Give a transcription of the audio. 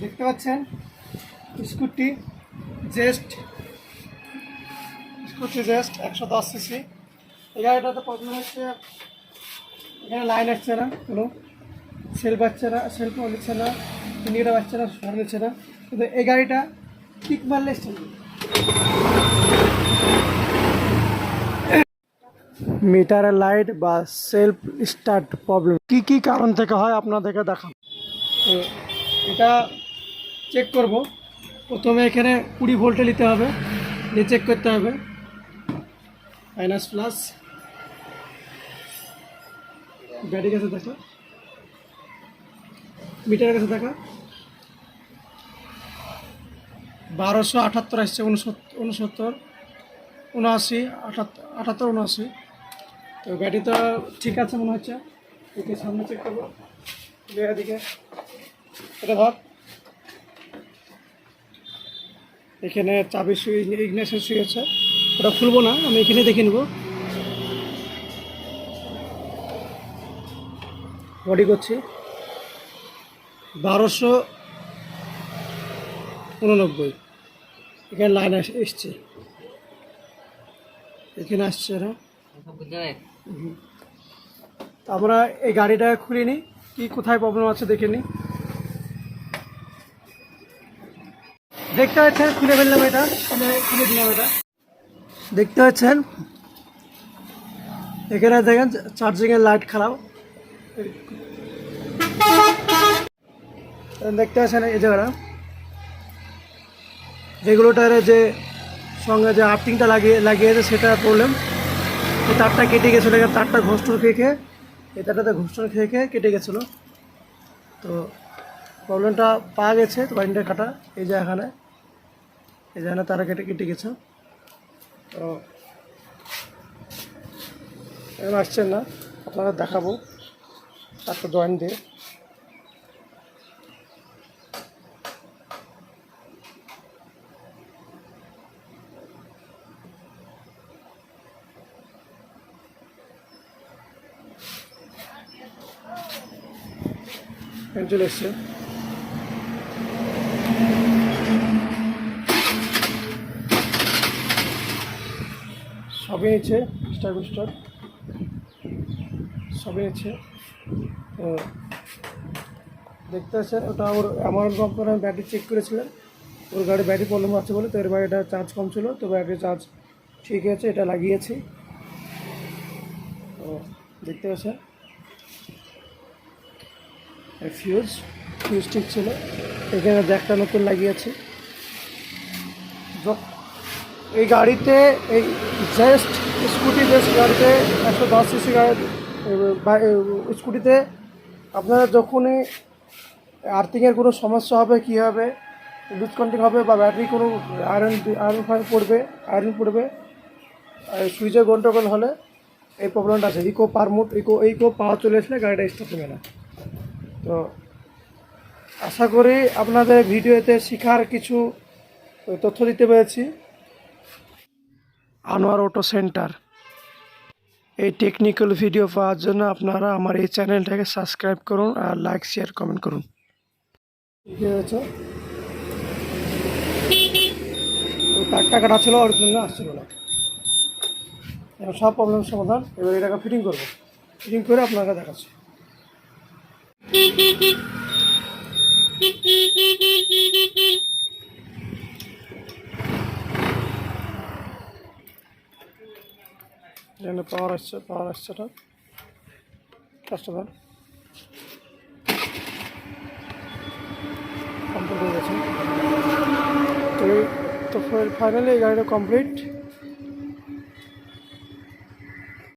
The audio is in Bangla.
দেখতে পাচ্ছেন স্কুটি জেস্ট, স্কুটি জেস্ট 110 সিসি। এই গাড়িটাতে প্রবলেম হচ্ছে এখানে লাইন আসছে না, কোনো সেলফ আসছে না, সেলফ নিচ্ছে না, ইন্ডিকেটার আসছে না, সর নিচ্ছে না। কিন্তু এই গাড়িটা কিক মারলে চলবে। মিটারের লাইট বা সেলফ স্টার্ট প্রবলেম কি কি কারণ থেকে হয় আপনাদেরকে দেখান। তো এটা চেক করব। প্রথমে এখানে 20 ভোল্টে নিতে হবে, নিয়ে চেক করতে হবে মাইনাস প্লাস। ব্যাটারি কাছে দেখা, মিটারের কাছে দেখা 1278 আসছে, 69, 79, 78, 79। তো ব্যাটারিটা ঠিক আছে মনে হচ্ছে। একে সামনে চেক করবো, এদিকে এটা ধর, এখানে চাবি সুইচ, ইগনিশন সুইচ আছে, ওটা খুলবো না, আমি এখানে দেখে নেব। বডি করছি 1289, এখানে লাইন এসছে, এখানে আসছে না। আমরা এই গাড়িটা খুলে নিই, কি কোথায় প্রবলেম আছে দেখে নিই। দেখতে পাচ্ছেন খুলে ফেললাম, এটা খুলে দিলাম। এটা দেখতে পাচ্ছেন এখানে দেখেন চার্জিংয়ের লাইট খারাপ। দেখতে পাচ্ছেন এই জায়গাটা, রেগুলেটরের যে সঙ্গে যে আর্থিংটা লাগিয়েছে সেটা প্রবলেম। এই তারটা কেটে গেছিলো, তারটা ঘোষণ খেয়ে এই তারটাতে ঘোষণ খেয়ে কেটে গেছিলো। তো প্রবলেমটা পাওয়া গেছে, তো বাইনটা কাটা এই যে এখানে, এই যে তারা কেটে গেছে। তো এখন আসছেন না, আপনারা দেখাবো তারটা জয়েন দিয়ে। চলে এসছে, সবই নিচ্ছে, স্টার সবই নিচ্ছে। তো দেখতে পাচ্ছেন ওটা ওর আমার কোম্পানি ব্যাটারি চেক করেছিলেন, ওর গাড়ি ব্যাটারি প্রবলেম আছে বলে। তো এর বাড়িটা চার্জ কম ছিল, তো ব্যাটারি চার্জ ঠিক আছে, এটা লাগিয়েছি। তো দেখতে পাচ্ছেন ফিউজ ঠিক ছিল, এখানে জ্যাকটা নতুন লাগিয়েছি। এই গাড়িতে, এই জেস্ট স্কুটি জেস্ট গাড়িতে 110 সিসি গাড়ি স্কুটিতে আপনারা যখনই আর্থিংয়ের কোনো সমস্যা হবে, কী হবে, লুজ কন্ট্যাক্ট হবে বা ব্যাটারি কোনো আয়রন পড়বে, সুইচের গন্ডগোল হলে এই প্রবলেমটা আছে। ইকো পাওয়ার চলে আসলে গাড়িটা স্টার্ট হবে না। তো আশা করি আপনাদের ভিডিওতে শেখার কিছু তথ্য দিতে পেরেছি। আনোয়ার অটো সেন্টার, এই টেকনিক্যাল ভিডিও পাওয়ার জন্য আপনারা আমার এই চ্যানেলটাকে সাবস্ক্রাইব করুন আর লাইক শেয়ার কমেন্ট করুন। ঠিক আছে, ওই তারটা কাটা ছিল, ওর জন্য আসছিল না। এখন সব প্রবলেমের সমাধান। এবার এটাকে ফিটিং করবো, ফিটিং করে আপনাকে দেখাচ্ছি। এখানে পাওয়ার আসছে এটা কাস্টমার কমপ্লিট হয়ে গেছে। তো ফাইনালি এই গাড়িটা কমপ্লিট।